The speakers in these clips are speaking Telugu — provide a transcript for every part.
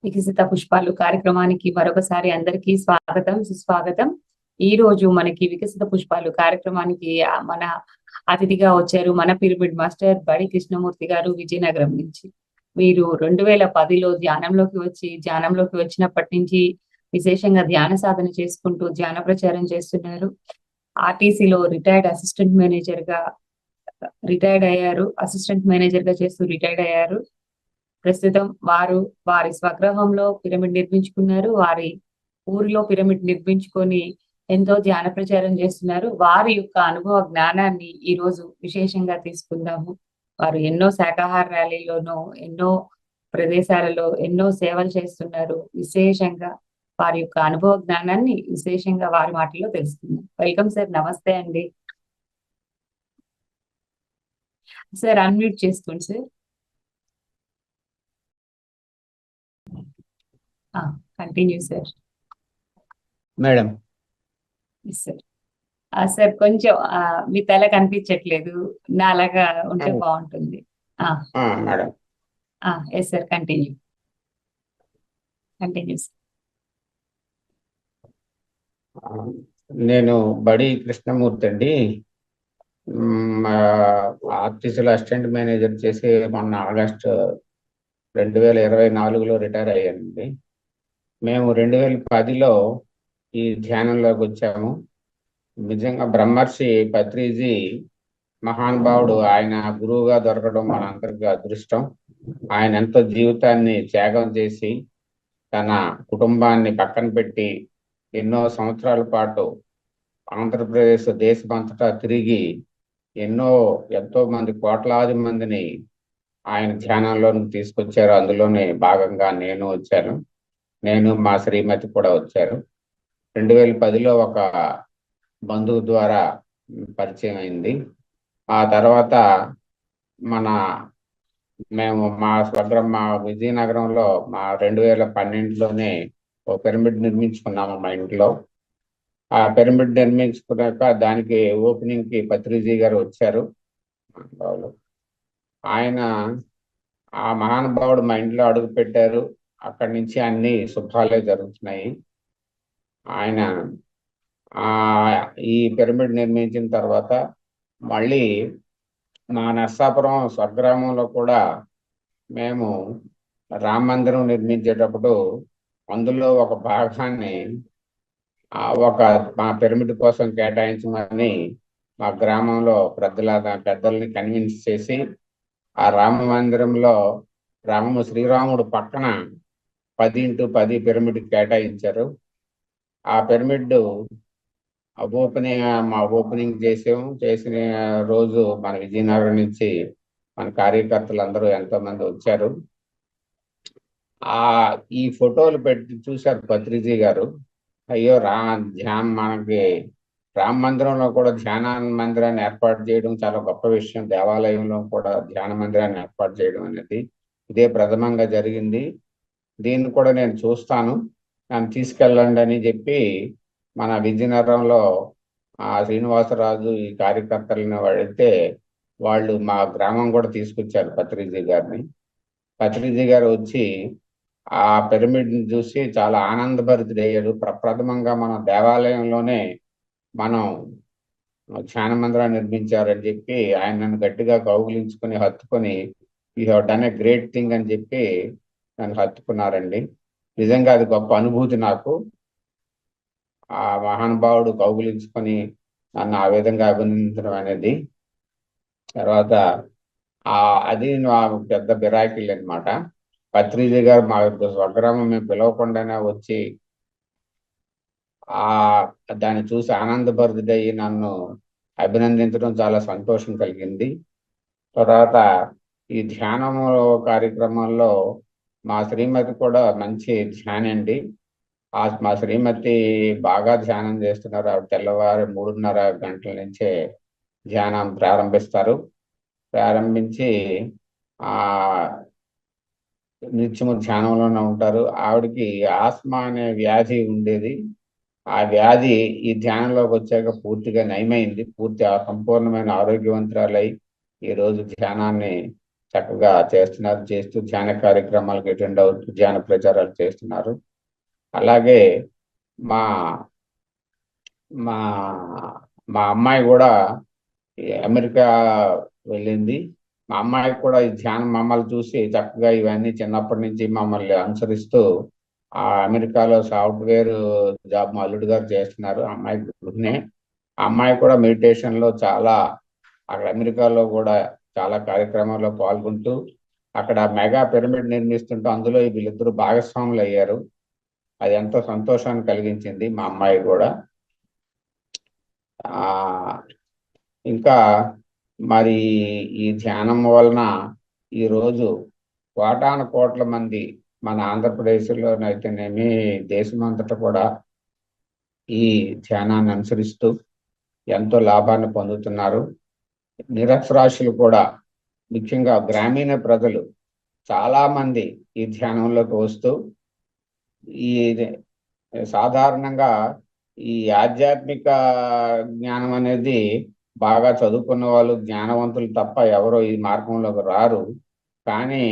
వికసిత పుష్పాలు కార్యక్రమానికి మరొకసారి అందరికీ స్వాగతం సుస్వాగతం. ఈ రోజు మనకి వికసిత పుష్పాలు కార్యక్రమానికి మన అతిథిగా వచ్చారు మన పిరమిడ్ మాస్టర్ బడి కృష్ణమూర్తి గారు విజయనగరం నుంచి. వీరు 2010లో ధ్యానంలోకి వచ్చినప్పటి నుంచి విశేషంగా ధ్యాన సాధన చేసుకుంటూ ధ్యాన ప్రచారం చేస్తున్నారు. ఆర్టీసీలో అసిస్టెంట్ మేనేజర్ గా చేస్తూ రిటైర్డ్ అయ్యారు. ప్రస్తుతం వారి స్వగృహంలో పిరమిడ్ నిర్మించుకున్నారు. వారి ఊరిలో పిరమిడ్ నిర్మించుకొని ఎంతో ధ్యాన ప్రచారం చేస్తున్నారు. వారి యొక్క అనుభవ జ్ఞానాన్ని ఈ రోజు విశేషంగా తీసుకుందాము. వారు ఎన్నో శాకాహార ర్యాలీలోనూ ఎన్నో ప్రదేశాలలో ఎన్నో సేవలు చేస్తున్నారు. విశేషంగా వారి యొక్క అనుభవ జ్ఞానాన్ని విశేషంగా వారి మాటల్లో తెలుసుకుందాం. Welcome sir. నమస్తే అండి. సార్ అన్మ్యూట్ చేసుకోండి sir. Continue sir. Madam sir sir కొంచెం మీ తల కనిపించట్లేదు, నాలాగా ఉంటే బాగుంటుంది. Madam yes sir, continue sir. నేను బడి కృష్ణమూర్తి అండి. ఆర్టీసీలో అసిస్టెంట్ మేనేజర్ చేసి మొన్న ఆగస్టు 2024లో రిటైర్ అయ్యానండి. మేము 2010లో ఈ ధ్యానంలోకి వచ్చాము. నిజంగా బ్రహ్మర్షి పత్రిజీ మహానుభావుడు, ఆయన గురువుగా దొరకడం మనందరికీ అదృష్టం. ఆయన ఎంతో జీవితాన్ని త్యాగం చేసి తన కుటుంబాన్ని పక్కన పెట్టి ఎన్నో సంవత్సరాల పాటు ఆంధ్రప్రదేశ్ దేశమంతటా తిరిగి ఎంతో మంది కోట్లాది మందిని ఆయన ధ్యానంలోకి తీసుకొచ్చారు. అందులోనే భాగంగా నేను వచ్చాను. నేను మా శ్రీమతి కూడా వచ్చారు. 2010లో ఒక బంధువు ద్వారా పరిచయం అయింది. ఆ తర్వాత మేము మా విజయనగరంలో 2012లోనే ఒక పిరమిడ్ నిర్మించుకున్నాము మా ఇంట్లో. ఆ పిరమిడ్ నిర్మించుకున్నాక దానికి ఓపెనింగ్ కి పత్రిజీ గారు వచ్చారు. ఆయన ఆ మహానుభావుడు మా ఇంట్లో అడుగు పెట్టారు. అక్కడి నుంచి అన్ని శుభాలే జరుగుతున్నాయి. ఆయన ఈ పిరమిడ్ నిర్మించిన తర్వాత మళ్ళీ మా నర్సాపురం స్వగ్రామంలో కూడా మేము రామ మందిరం నిర్మించేటప్పుడు అందులో ఒక భాగాన్ని మా పిరమిడ్ కోసం కేటాయించమని మా గ్రామంలో పెద్దల్ని కన్విన్స్ చేసి ఆ రామ మందిరంలో శ్రీరాముడు పక్కన 10x10 పిరమిడ్ కేటాయించారు. ఆ పిరమిడ్ ఓపెనింగ్ చేసిన రోజు మన విజయనగరం నుంచి మన కార్యకర్తలు అందరూ ఎంతో మంది వచ్చారు. ఈ ఫోటోలు పెట్టి చూశారు పత్రిజీ గారు. అయ్యో మనకి రామ మందిరంలో కూడా ధ్యాన మందిరాన్ని ఏర్పాటు చేయడం చాలా గొప్ప విషయం. దేవాలయంలో కూడా ధ్యాన మందిరాన్ని ఏర్పాటు చేయడం అనేది ఇదే ప్రథమంగా జరిగింది. దీన్ని కూడా నేను చూస్తాను, నన్ను తీసుకెళ్ళండి అని చెప్పి మన విజయనగరంలో శ్రీనివాసరాజు ఈ కార్యకర్తలను అడిగితే వాళ్ళు మా గ్రామం కూడా తీసుకొచ్చారు పత్రిజీ గారిని. పత్రిజీ గారు వచ్చి ఆ పిరమిడ్ ని చూసి చాలా ఆనందభరితుడయ్యాడు. ప్రప్రథమంగా మన దేవాలయంలోనే మనం ధ్యాన మందిరాన్ని నిర్మించారని చెప్పి ఆయన నన్ను గట్టిగా కౌగిలించుకుని హత్తుకొని you have done a great thing అని చెప్పి నన్ను హత్తుకున్నారండి. నిజంగా అది గొప్ప అనుభూతి నాకు. ఆ మహానుభావుడు కౌగులించుకొని నన్ను ఆ విధంగా అభినందించడం అనేది. తర్వాత అది పెద్ద బిరాకిల్ అనమాట. పత్రిజీ గారు మా స్వగ్రామం మేము పిలవకుండానే వచ్చి దాన్ని చూసి ఆనందభరితుడయ్యి నన్ను అభినందించడం చాలా సంతోషం కలిగింది. తర్వాత ఈ ధ్యానము కార్యక్రమంలో మా శ్రీమతి కూడా మంచి ధ్యానండి. మా శ్రీమతి బాగా ధ్యానం చేస్తున్నారు. ఆవిడ తెల్లవారు 3:30 గంటల నుంచే ధ్యానం ప్రారంభించి నిత్యము ధ్యానంలోనే ఉంటారు. ఆవిడకి ఆస్మా అనే వ్యాధి ఉండేది. ఆ వ్యాధి ఈ ధ్యానంలోకి వచ్చాక పూర్తిగా నయమైంది. సంపూర్ణమైన ఆరోగ్యవంతురాలై ఈ రోజు ధ్యానాన్ని చక్కగా చేస్తున్నారు. చేస్తూ ధ్యాన కార్యక్రమాలకు అటెండ్ అవుతూ ధ్యాన ప్రచారాలు చేస్తున్నారు. అలాగే మా మా మా అమ్మాయి కూడా అమెరికా వెళ్ళింది. మా అమ్మాయికి కూడా ఈ ధ్యానం మమ్మల్ని చూసి చక్కగా ఇవన్నీ చిన్నప్పటి నుంచి మమ్మల్ని అనుసరిస్తూ ఆ అమెరికాలో సాఫ్ట్వేర్ జాబ్ మా అల్లుడు గారు చేస్తున్నారు. ఆ అమ్మాయి గృహిణే. ఆ అమ్మాయి కూడా మెడిటేషన్ లో చాలా అక్కడ అమెరికాలో కూడా చాలా కార్యక్రమాల్లో పాల్గొంటూ అక్కడ మెగా పిరమిడ్ నిర్మిస్తుంటూ అందులో వీళ్ళిద్దరూ భాగస్వాములు అయ్యారు. అది ఎంతో సంతోషాన్ని కలిగించింది మా అమ్మాయి కూడా. ఆ ఇంకా మరి ఈ ధ్యానం వలన ఈరోజు కోటాను కోట్ల మంది మన ఆంధ్రప్రదేశ్లోనైతేనేమి దేశమంతటా కూడా ఈ ధ్యానాన్ని అనుసరిస్తూ ఎంతో లాభాన్ని పొందుతున్నారు. నిరక్షరాస్యులు కూడా ముఖ్యంగా గ్రామీణ ప్రజలు చాలా మంది ఈ ధ్యానంలోకి వస్తూ ఈ సాధారణంగా ఈ ఆధ్యాత్మిక జ్ఞానం అనేది బాగా చదువుకున్న వాళ్ళు జ్ఞానవంతులు తప్ప ఎవరో ఈ మార్గంలోకి రారు. కానీ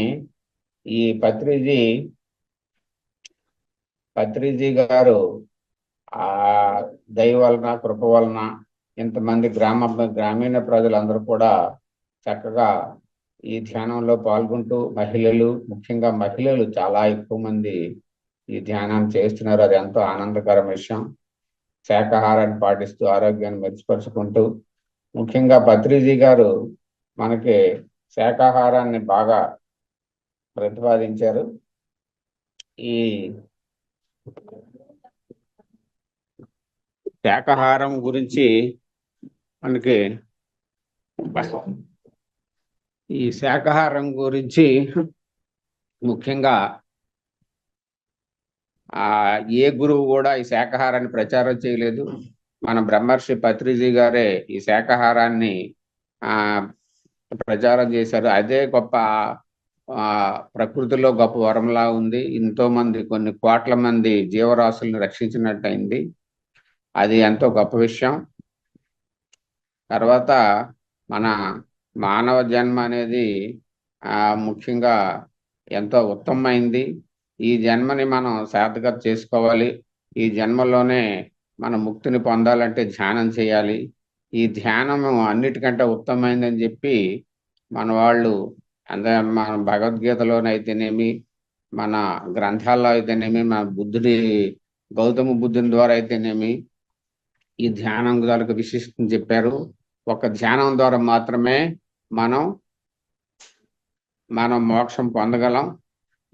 ఈ పత్రిజీ గారు ఆ దయ వలన కృప వలన ఇంతమంది గ్రామీణ ప్రజలందరూ కూడా చక్కగా ఈ ధ్యానంలో పాల్గొంటూ ముఖ్యంగా మహిళలు చాలా ఎక్కువ మంది ఈ ధ్యానాన్ని చేస్తున్నారు. అది ఎంతో ఆనందకరం విషయం. శాకాహారాన్ని పాటిస్తూ ఆరోగ్యాన్ని మెరుగుపరుచుకుంటూ ముఖ్యంగా పత్రిజీ గారు మనకి శాకాహారాన్ని బాగా ప్రతిపాదించారు. ఈ శాకాహారం గురించి మనకి ముఖ్యంగా ఏ గురువు కూడా ఈ శాకాహారాన్ని ప్రచారం చేయలేదు. మన బ్రహ్మర్షి పత్రిజీ గారే ఈ శాకాహారాన్ని ప్రచారం చేశారు. అదే గొప్ప ప్రకృతిలో గొప్ప వరంలా ఉంది. ఎంతో మంది కొన్ని కోట్ల మంది జీవరాశుల్ని రక్షించినట్టయింది. అది ఎంతో గొప్ప విషయం. తర్వాత మన మానవ జన్మ అనేది ముఖ్యంగా ఎంతో ఉత్తమమైంది. ఈ జన్మని మనం సార్థకత చేసుకోవాలి. ఈ జన్మలోనే మన ముక్తిని పొందాలంటే ధ్యానం చేయాలి. ఈ ధ్యానము అన్నిటికంటే ఉత్తమమైందని చెప్పి మన వాళ్ళు మన భగవద్గీతలోనైతేనేమి మన గ్రంథాల్లో అయితేనేమి మన గౌతమ బుద్ధుని ద్వారా అయితేనేమి ఈ ధ్యానం ద్వారా విశిష్టం చెప్పారు. ఒక ధ్యానం ద్వారా మాత్రమే మనం మోక్షం పొందగలం.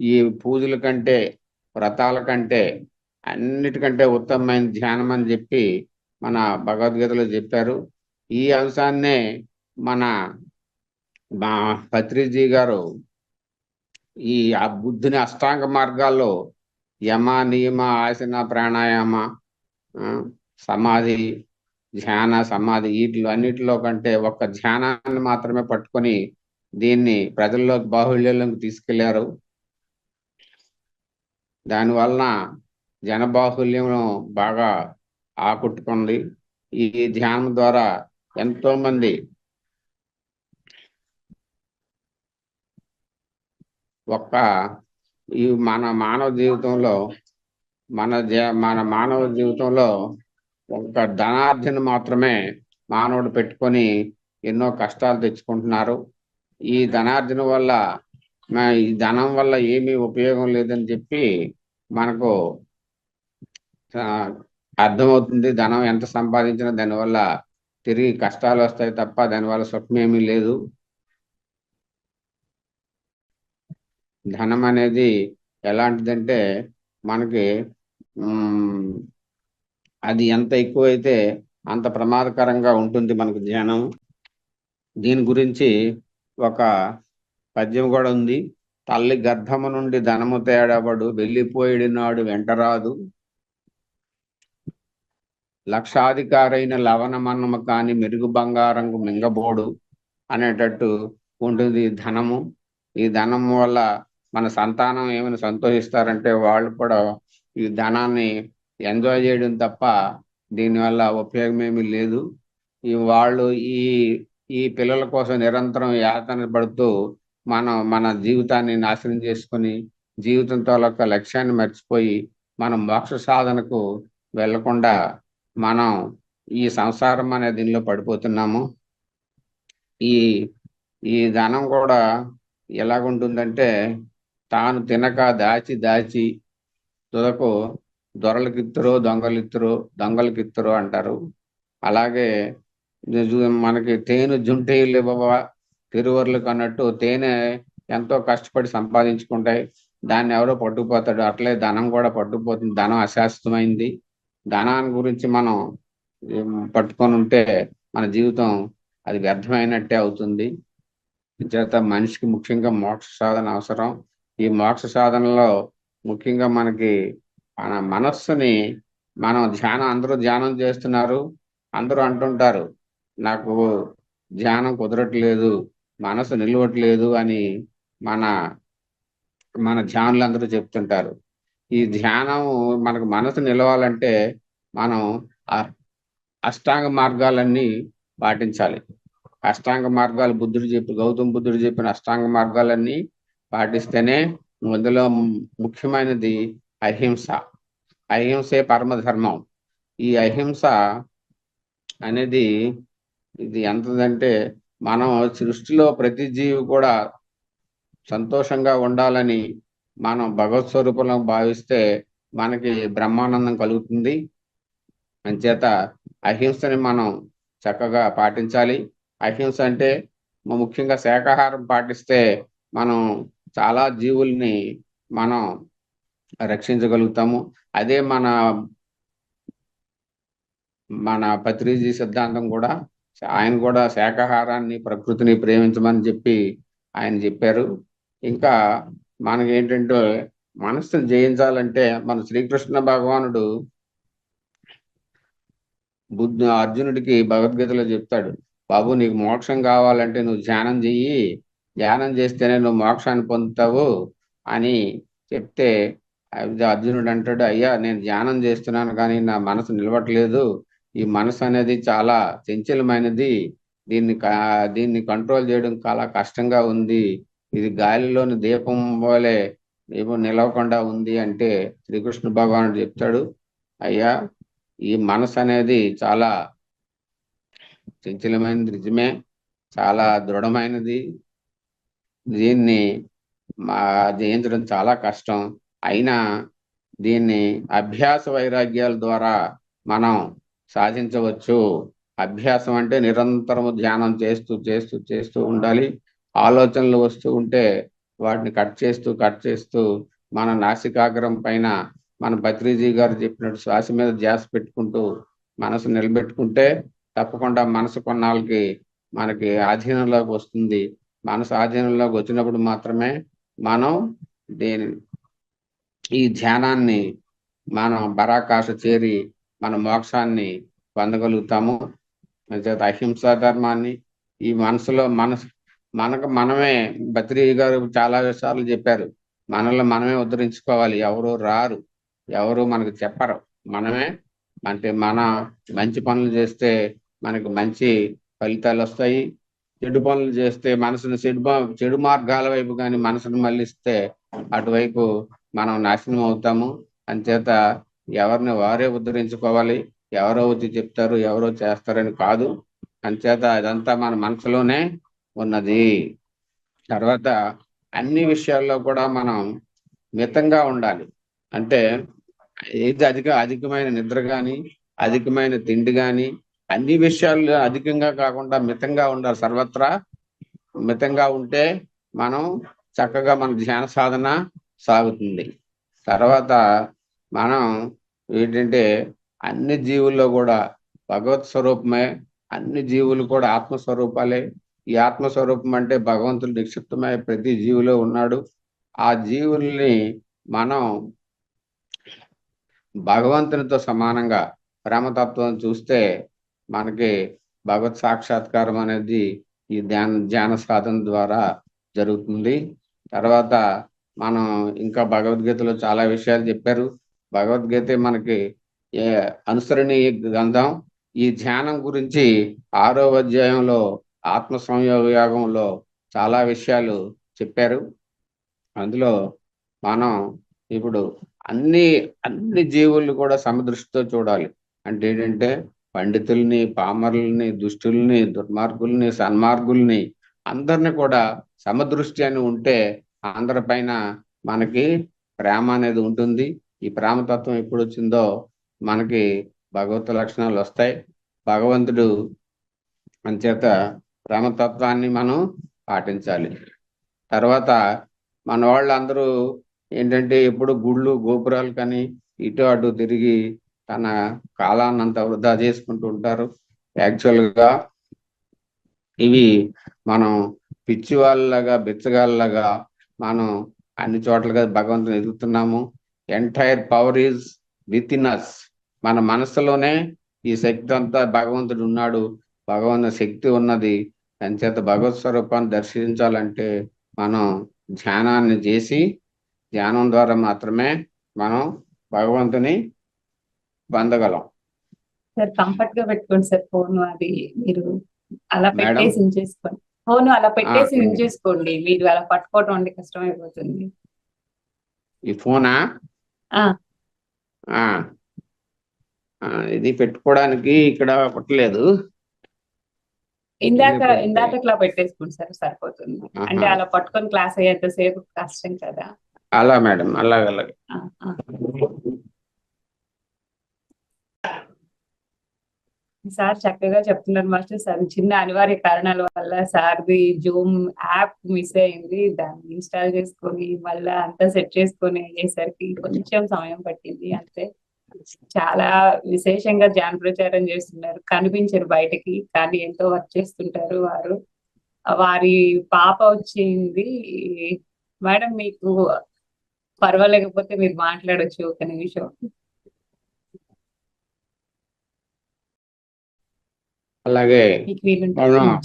ఈ పూజల కంటే వ్రతాల కంటే అన్నిటికంటే ఉత్తమమైన ధ్యానం అని చెప్పి మన భగవద్గీతలో చెప్పారు. ఈ అంశాన్నే మన పత్రిజీ గారు ఈ బుద్ధుని అష్టాంగ మార్గాల్లో యమ నియమ ఆసన ప్రాణాయామ సమాధి ధ్యాన సమాధి వీటిలో అన్నిటిలో కంటే ఒక్క ధ్యానాన్ని మాత్రమే పట్టుకొని దీన్ని ప్రజల్లోకి బాహుళ్యంలోకి తీసుకెళ్లారు. దానివలన జనబాహుల్యం బాగా ఆకట్టుకుంది. ఈ ధ్యానం ద్వారా ఎంతో మంది మన మానవ జీవితంలో ఒక ధనార్జన మాత్రమే మానవుడు పెట్టుకొని ఎన్నో కష్టాలు తెచ్చుకుంటున్నారు. ఈ ధనార్జన వల్ల ఈ ధనం వల్ల ఏమీ ఉపయోగం లేదని చెప్పి మనకు అర్థమవుతుంది. ధనం ఎంత సంపాదించినా దానివల్ల తిరిగి కష్టాలు వస్తాయి తప్ప దానివల్ల సుఖమేమీ లేదు. ధనం అనేది ఎలాంటిదంటే మనకి అది ఎంత ఎక్కువైతే అంత ప్రమాదకరంగా ఉంటుంది మనకు ధ్యానం. దీని గురించి ఒక పద్యం కూడా ఉంది. తల్లి గర్భము నుండి ధనము తేడబడు వెళ్ళిపోయినాడు వెంటరాదు, లక్షాధికారైన లవణమన్నము కాని మెరుగు బంగారంగు మింగబోడు అనేటట్టు ఉంటుంది ధనము. ఈ ధనము వల్ల మన సంతానం ఏమైనా సంతోషిస్తారంటే వాళ్ళు కూడా ఈ ధనాన్ని ఎంజాయ్ చేయడం తప్ప దీనివల్ల ఉపయోగం ఏమీ లేదు. వాళ్ళు ఈ పిల్లల కోసం నిరంతరం యాతన పడుతూ మనం మన జీవితాన్ని నాశనం చేసుకొని జీవితంతో ఒక లక్ష్యాన్ని మర్చిపోయి మనం మోక్ష సాధనకు వెళ్లకుండా మనం ఈ సంసారం అనే దీనిలో పడిపోతున్నాము. ఈ ఈ ధనం కూడా ఎలాగుంటుందంటే తాను తినక దాచి దాచి తుదకు దొరలకిత్తురు దొంగలకిత్తురు అంటారు. అలాగే మనకి తేనె జుంటేలు ఇవ్వవా తిరువర్లకు అన్నట్టు తేనె ఎంతో కష్టపడి సంపాదించుకుంటాయి, దాన్ని ఎవరో పట్టుకుపోతాడు. అట్లే ధనం కూడా పట్టుకుపోతుంది. ధనం అశాశ్వతమైంది. ధనాన్ని గురించి మనం పట్టుకొని ఉంటే మన జీవితం అది వ్యర్థమైనట్టే అవుతుంది. చేత మనిషికి ముఖ్యంగా మోక్ష సాధన అవసరం. ఈ మోక్ష సాధనలో ముఖ్యంగా మనకి మన మనస్సుని మనం అందరూ ధ్యానం చేస్తున్నారు, అందరూ అంటుంటారు నాకు ధ్యానం కుదరట్లేదు, మనసు నిలవట్లేదు అని మన మన ధ్యానులు అందరూ చెప్తుంటారు. ఈ ధ్యానం మనకు మనసు నిలవాలంటే మనం అష్టాంగ మార్గాలన్నీ పాటించాలి. అష్టాంగ మార్గాలు గౌతమ బుద్ధుడు చెప్పిన అష్టాంగ మార్గాలన్నీ పాటిస్తేనే అందులో ముఖ్యమైనది అహింస. అహింసే పరమధర్మం. ఈ అహింస అనేది ఇది ఎంతదంటే మనం సృష్టిలో ప్రతి జీవి కూడా సంతోషంగా ఉండాలని మనం భగవత్ స్వరూపంలో భావిస్తే మనకి బ్రహ్మానందం కలుగుతుంది. అంచేత అహింసని మనం చక్కగా పాటించాలి. అహింస అంటే ముఖ్యంగా శాకాహారం పాటిస్తే మనం చాలా జీవుల్ని మనం రక్షించగలుగుతాము. అదే మన పత్రిజీ సిద్ధాంతం కూడా. ఆయన కూడా శాకాహారాన్ని ప్రకృతిని ప్రేమించమని చెప్పి ఆయన చెప్పారు. ఇంకా మనకేంటంటే మనస్సును జయించాలంటే మన శ్రీకృష్ణ భగవానుడు అర్జునుడికి భగవద్గీతలో చెప్తాడు, బాబు నీకు మోక్షం కావాలంటే నువ్వు ధ్యానం చెయ్యి, ధ్యానం చేస్తేనే నువ్వు మోక్షాన్ని పొందుతావు అని చెప్తే అర్జునుడు అంటాడు, అయ్యా నేను ధ్యానం చేస్తున్నాను కానీ నా మనసు నిలవట్లేదు, ఈ మనసు అనేది చాలా చంచలమైనది, దీన్ని కంట్రోల్ చేయడం చాలా కష్టంగా ఉంది, ఇది గాలిలోని దీపం వలె నిలవకుండా ఉంది అంటే శ్రీకృష్ణ భగవానుడు చెప్తాడు, అయ్యా ఈ మనసు అనేది చాలా చంచలమైనది నిజమే, చాలా దృఢమైనది, దీన్ని జయించడం చాలా కష్టం, అయినా దీన్ని అభ్యాస వైరాగ్యాల ద్వారా మనం సాధించవచ్చు. అభ్యాసం అంటే నిరంతరము ధ్యానం చేస్తూ చేస్తూ చేస్తూ ఉండాలి. ఆలోచనలు వస్తూ ఉంటే వాటిని కట్ చేస్తూ మన నాసికాగ్రం పైన మన పత్రిజీ గారు చెప్పినట్టు శ్వాస మీద ధ్యాస పెట్టుకుంటూ మనసు నిలబెట్టుకుంటే తప్పకుండా మనసు కొన్నాళ్ళకి మనకి ఆధీనంలోకి వస్తుంది. మనసు ఆధీనంలోకి వచ్చినప్పుడు మాత్రమే మనం ఈ ధ్యానాన్ని మనం పరాకాష్ఠ చేరి మన మోక్షాన్ని పొందగలుగుతాము. అహింసా ధర్మాన్ని ఈ మనకు మనమే బత్రి గారు చాలా విషయాలు చెప్పారు, మనల్ని మనమే ఉద్ధరించుకోవాలి. ఎవరు రారు, ఎవరు మనకు చెప్పరు, మనమే అంటే మన మంచి పనులు చేస్తే మనకు మంచి ఫలితాలు వస్తాయి, చెడు పనులు చేస్తే మనసును చెడు మార్గాల వైపు కానీ మనసును మళ్ళిస్తే అటువైపు మనం నాశనం అవుతాము. అంచేత ఎవరిని వారే ఉద్ధరించుకోవాలి, ఎవరో వచ్చి చెప్తారు ఎవరో చేస్తారని కాదు. అంచేత అదంతా మన మనసులోనే ఉన్నది. తర్వాత అన్ని విషయాల్లో కూడా మనం మితంగా ఉండాలి. అంటే ఏది అధికమైన నిద్ర కానీ అధికమైన తిండి కానీ అన్ని విషయాల్లో అధికంగా కాకుండా మితంగా ఉండాలి. సర్వత్రా మితంగా ఉంటే మనం చక్కగా మన ధ్యాన సాధన సాగుతుంది. తర్వాత మనం ఏంటంటే అన్ని జీవుల్లో కూడా భగవత్ స్వరూపమే, అన్ని జీవులు కూడా ఆత్మస్వరూపాలే. ఈ ఆత్మస్వరూపం అంటే భగవంతుడు నిక్షిప్తమై ప్రతి జీవిలో ఉన్నాడు. ఆ జీవుల్ని మనం భగవంతునితో సమానంగా ప్రేమతత్వం చూస్తే మనకి భగవత్ సాక్షాత్కారం అనేది ఈ ధ్యాన సాధన ద్వారా జరుగుతుంది. తర్వాత మనం ఇంకా భగవద్గీతలో చాలా విషయాలు చెప్పారు. భగవద్గీత మనకి అనుసరణీయ గ్రంథం. ఈ ధ్యానం గురించి 6వ అధ్యాయంలో ఆత్మ సంయోగ యాగంలో చాలా విషయాలు చెప్పారు. అందులో మనం ఇప్పుడు అన్ని అన్ని జీవులు కూడా సమదృష్టితో చూడాలి. అంటే ఏంటంటే పండితుల్ని, పామరుల్ని, దుష్టుల్ని, దుర్మార్గుల్ని, సన్మార్గుల్ని అందరిని కూడా సమదృష్టి అని ఉంటే అందరిపైన మనకి ప్రేమ అనేది ఉంటుంది. ఈ ప్రేమతత్వం ఎప్పుడు వచ్చిందో మనకి భగవత్ లక్షణాలు వస్తాయి. భగవంతుడు అంచేత ప్రేమతత్వాన్ని మనం పాటించాలి. తర్వాత మన వాళ్ళందరూ ఏంటంటే ఎప్పుడు గుళ్ళు గోపురాలు కానీ ఇటు అటు తిరిగి తన కాలాన్నంతా వృధా చేసుకుంటూ ఉంటారు. యాక్చువల్గా ఇవి మనం పిచ్చి వాళ్ళలాగా బిచ్చగాళ్ళలాగా మనం అన్ని చోట్లగా భగవంతుని ఎదుగుతున్నాము. Entire power is with in us. మన మనసులోనే ఈ శక్తి అంతా భగవంతుడు ఉన్నాడు, భగవంతుని శక్తి ఉన్నది. అంచేత భగవత్ స్వరూపాన్ని దర్శించాలంటే మనం ధ్యానాన్ని చేసి ధ్యానం ద్వారా మాత్రమే మనం భగవంతుని పొందగలం. సార్ కంఫర్ట్ గా పెట్టుకోండి సార్ ఫోన్. అది మీరు అలా మేడం పెట్టేసి ఉంచేసుకోండి. ఫోన్ అలా పెట్టేసి ఉంచేసుకోండి. మీరు అలా పట్టుకోవటం అంటే కష్టం అయిపోతుంది. ఈ ఫోనా ఆ ఆ ఇది పెట్టుకోవడానికి ఇక్కడ పట్టలేదు. ఇందాక ఇట్లా పెట్టేసుకోండి సార్, సరిపోతుంది. అంటే అలా పట్టుకొని క్లాస్ అయ్యేంత సేపు కష్టం కదా. అలా మేడం, అలాగే. సార్ చక్కగా చెప్తున్నారు మాస్టర్. సార్ చిన్న అనివార్య కారణాల వల్ల సార్ది జూమ్ యాప్ మిస్ అయింది. దాన్ని ఇన్స్టాల్ చేసుకొని మళ్ళా అంతా సెట్ చేసుకొని అయ్యేసరికి కొంచెం సమయం పట్టింది అంతే. చాలా విశేషంగా ధ్యాన ప్రచారం చేస్తున్నారు. కనిపించరు బయటకి, కానీ ఎంతో వర్క్ చేస్తుంటారు వారు. వారి పాప వచ్చింది. మేడం మీకు పర్వాలేకపోతే మీరు మాట్లాడొచ్చు ఒక నిమిషం. అలాగే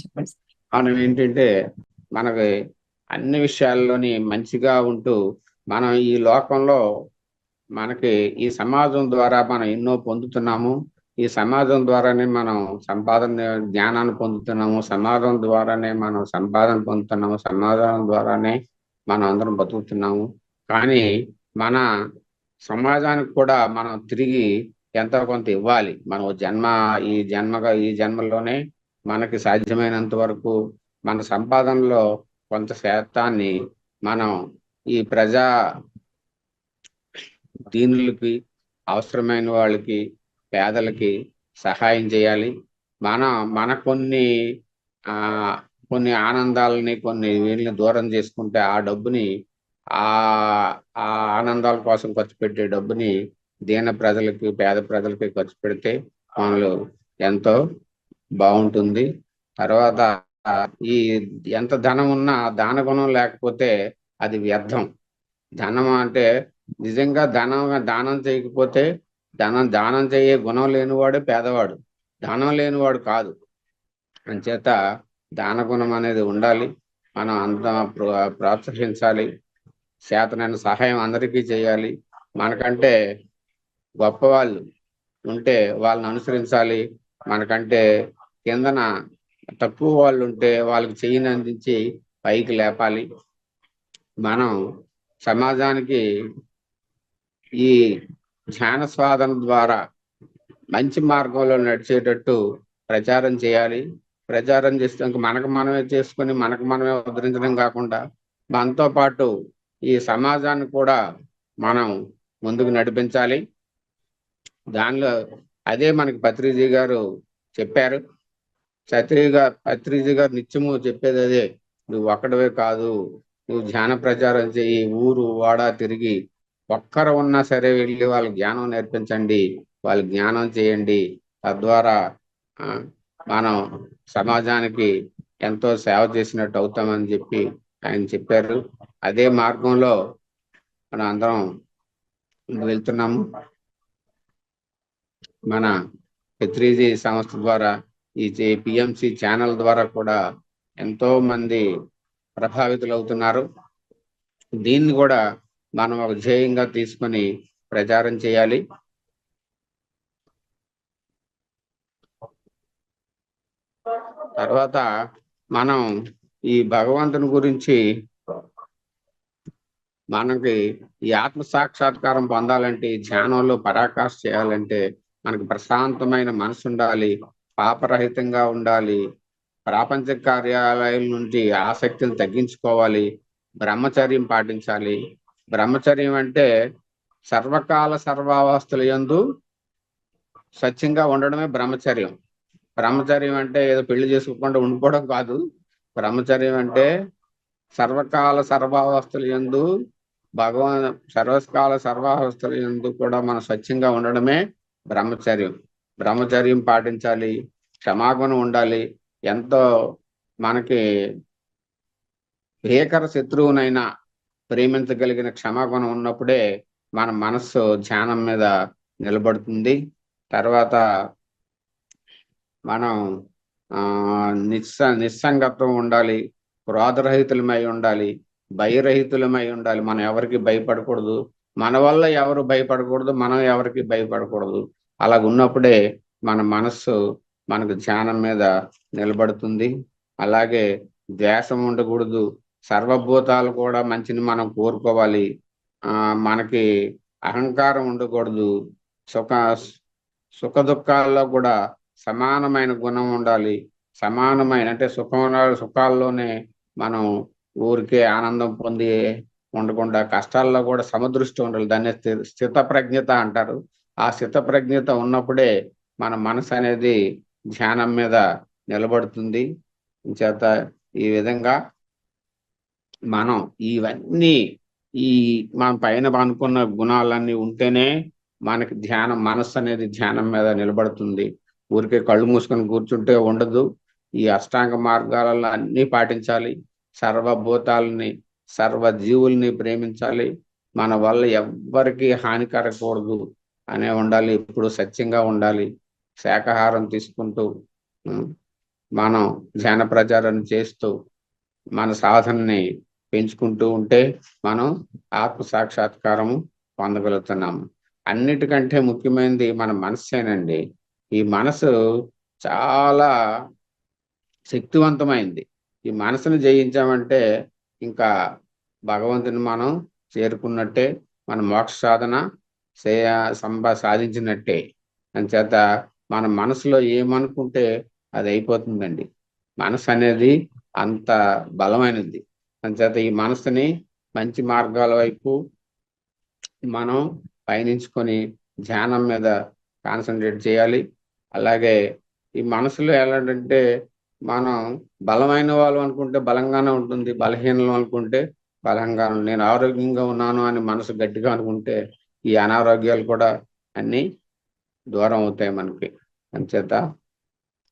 చెప్పండి. మనం ఏంటంటే మనకి అన్ని విషయాల్లోని మంచిగా ఉంటూ మనం ఈ లోకంలో మనకి ఈ సమాజం ద్వారా మనం ఎన్నో పొందుతున్నాము. ఈ సమాజం ద్వారానే మనం జ్ఞానాన్ని పొందుతున్నాము. సమాజం ద్వారానే మనం సంపాదన పొందుతున్నాము. సమాజం ద్వారానే మనం అందరం బతుకుతున్నాము. కానీ మన సమాజానికి కూడా మనం తిరిగి ఎంతో కొంత ఇవ్వాలి. మనం ఈ జన్మలోనే మనకి సాధ్యమైనంత వరకు మన సంపాదనలో కొంత శాతాన్ని మనం ఈ ప్రజా దీనులకి, అవసరమైన వాళ్ళకి, పేదలకి సహాయం చేయాలి. మన కొన్ని ఆనందాలని, కొన్ని వీళ్ళని దూరం చేసుకుంటే ఆ డబ్బుని ఆ ఆనందాల కోసం ఖర్చు పెట్టే డబ్బుని దీన ప్రజలకి, పేద ప్రజలకి ఖర్చు పెడితే మనలో ఎంతో బాగుంటుంది. తర్వాత ఈ ఎంత ధనం ఉన్నా దాన గుణం లేకపోతే అది వ్యర్థం. ధనం అంటే నిజంగా దానం చేయకపోతే దానం చేయే గుణం లేనివాడు పేదవాడు, దానం లేనివాడు కాదు. అంచేత దాన గుణం అనేది ఉండాలి. మనం అంతా ప్రోత్సహించాలి. చేతనైన సహాయం అందరికీ చేయాలి. మనకంటే గొప్పవాళ్ళు ఉంటే వాళ్ళని అనుసరించాలి. మనకంటే కిందన తక్కువ వాళ్ళు ఉంటే వాళ్ళకి చెయ్యిని అందించి పైకి లేపాలి. మనం సమాజానికి ఈ ధ్యాన సాధన ద్వారా మంచి మార్గంలో నడిచేటట్టు ప్రచారం చేయాలి. ప్రచారం చేస్తే మనకు మనమే చేసుకుని మనకు మనమే ఉద్ధరించడం కాకుండా మనతో పాటు ఈ సమాజాన్ని కూడా మనం ముందుకు నడిపించాలి. దానిలో అదే మనకి పత్రిజీ గారు చెప్పారు. పత్రిజీ గారు నిత్యము చెప్పేది అదే. నువ్వు ఒక్కడవే కాదు, నువ్వు ధ్యాన ప్రచారం చెయ్యి. ఊరు వాడ తిరిగి ఒక్కరు ఉన్నా సరే వెళ్ళి వాళ్ళకి జ్ఞానం నేర్పించండి, వాళ్ళ జ్ఞానం చేయండి. తద్వారా మనం సమాజానికి ఎంతో సేవ చేసినట్టు అవుతామని చెప్పి ఆయన చెప్పారు. అదే మార్గంలో మనం అందరం వెళ్తున్నాము. మన పత్రిజీ సంస్థ ద్వారా ఈ పిఎంసి ఛానల్ ద్వారా కూడా ఎంతో మంది ప్రభావితులు అవుతున్నారు. దీన్ని కూడా మనం ఒక ధ్యేయంగా తీసుకొని ప్రచారం చేయాలి. తర్వాత మనం ఈ భగవంతుని గురించి మనకి ఈ ఆత్మ సాక్షాత్కారం పొందాలంటే ఈ ధ్యానంలో పరాకాష్ఠ చేయాలంటే మనకి ప్రశాంతమైన మనసు ఉండాలి, పాపరహితంగా ఉండాలి, ప్రాపంచిక కార్యాలయాల నుండి ఆసక్తిని తగ్గించుకోవాలి, బ్రహ్మచర్యం పాటించాలి. బ్రహ్మచర్యం అంటే సర్వకాల సర్వావస్థల యందు స్వచ్ఛంగా ఉండడమే బ్రహ్మచర్యం. బ్రహ్మచర్యం అంటే ఏదో పెళ్లి చేసుకోకుండా ఉండిపోవడం కాదు. బ్రహ్మచర్యం అంటే సర్వకాల సర్వావస్థల యందు సర్వకాల సర్వావస్థల యందు కూడా మనం స్వచ్ఛంగా ఉండడమే బ్రహ్మచర్యం. బ్రహ్మచర్యం పాటించాలి, క్షమాగుణం ఉండాలి. ఎంతో మనకి భీకర శత్రువునైనా ప్రేమించగలిగిన క్షమాగుణం ఉన్నప్పుడే మన మనస్సు ధ్యానం మీద నిలబడుతుంది. తర్వాత మనం నిస్సంగత్వం ఉండాలి, క్రోధరహితులమై ఉండాలి, భయరహితులమై ఉండాలి. మనం ఎవరికి భయపడకూడదు, మన వల్ల ఎవరు భయపడకూడదు, మనం ఎవరికి భయపడకూడదు. అలాగ ఉన్నప్పుడే మన మనస్సు మనకు ధ్యానం మీద నిలబడుతుంది. అలాగే ద్వేషం ఉండకూడదు, సర్వభూతాలు కూడా మంచిని మనం కోరుకోవాలి. మనకి అహంకారం ఉండకూడదు, సుఖ సుఖ దుఃఖాల్లో కూడా సమానమైన గుణం ఉండాలి. సమానమైన అంటే సుఖాల్లోనే మనం ఊరికే ఆనందం పొంది ఉండకుండా కష్టాల్లో కూడా సమదృష్టి ఉండాలి. దాన్ని స్థిత ప్రజ్ఞత అంటారు. ఆ స్థిత ప్రజ్ఞత ఉన్నప్పుడే మన మనసు అనేది ధ్యానం మీద నిలబడుతుంది. చేత ఈ విధంగా మనం ఇవన్నీ ఈ మన పైన అనుకున్న గుణాలన్నీ ఉంటేనే మనకి మనస్సు అనేది ధ్యానం మీద నిలబడుతుంది. ఊరికే కళ్ళు మూసుకొని కూర్చుంటే ఉండదు. ఈ అష్టాంగ మార్గాలలో అన్ని పాటించాలి. సర్వభూతాలని సర్వ జీవుల్ని ప్రేమించాలి. మన వల్ల ఎవ్వరికి హానికరకూడదు అనే ఉండాలి. ఇప్పుడు సత్యంగా ఉండాలి. శాకాహారం తీసుకుంటూ మనం ధ్యాన ప్రచారం చేస్తూ మన సాధనని పెంచుకుంటూ ఉంటే మనం ఆత్మ సాక్షాత్కారము పొందగలుగుతున్నాము. అన్నిటికంటే ముఖ్యమైనది మన మనస్సేనండి. ఈ మనసు చాలా శక్తివంతమైంది. ఈ మనసును జయించామంటే ఇంకా భగవంతుని మనం చేరుకున్నట్టే, మన మోక్ష సాధన సాధించినట్టే. అంచేత మన మనసులో ఏమనుకుంటే అది అయిపోతుందండి. మనసు అనేది అంత బలమైనది. అంచేత ఈ మనసుని మంచి మార్గాల వైపు మనం పయనించుకొని ధ్యానం మీద కాన్సన్ట్రేట్ చేయాలి. అలాగే ఈ మనసులో ఎలాంటంటే మనం బలమైన వాళ్ళు అనుకుంటే బలంగానే ఉంటుంది, బలహీనలు అనుకుంటే బలంగా నేను ఆరోగ్యంగా ఉన్నాను అని మనసు గట్టిగా అనుకుంటే ఈ అనారోగ్యాలు కూడా అన్నీ దూరం అవుతాయి మనకి. అంచేత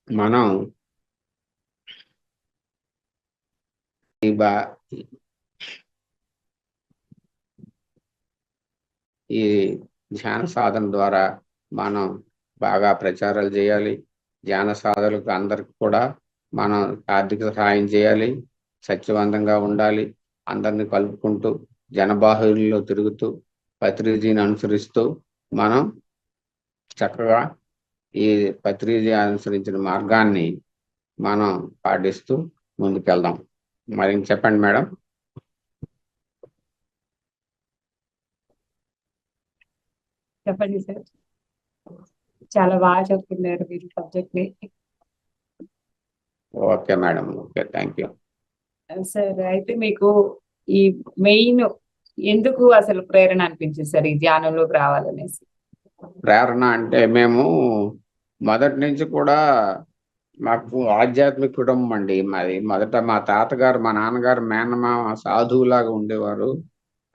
మనం ఈ ధ్యాన సాధన ద్వారా మనం బాగా ప్రచారాలు చేయాలి. ధ్యాన సాధనలకు అందరికి కూడా మనం ఆర్థిక సహాయం చేయాలి, సత్యవంతంగా ఉండాలి, అందరిని కలుపుకుంటూ జనబాహుళ్యంలో తిరుగుతూ పత్రిజీని అనుసరిస్తూ మనం చక్కగా ఈ పత్రిజీ అనుసరించిన మార్గాన్ని మనం పాటిస్తూ ముందుకెళ్దాం. మరి చెప్పండి మేడం. చెప్పండి సార్. చాలా బాగా చెప్తున్నారు మీరు సబ్జెక్ట్ ని. Okay madam, okay, thank you sir. అయితే మీకు ఈ మెయిన్ ఎందుకు అసలు ప్రేరణ అనిపించింది సార్ ఈ ధ్యానంలోకి రావాలనేసి? ప్రేరణ అంటే మేము మొదటి నుంచి కూడా మాకు ఆధ్యాత్మిక కుటుంబం అండి మాది. మొదట మా తాతగారు, మా నాన్నగారు మేనమామ సాధువులాగా ఉండేవారు.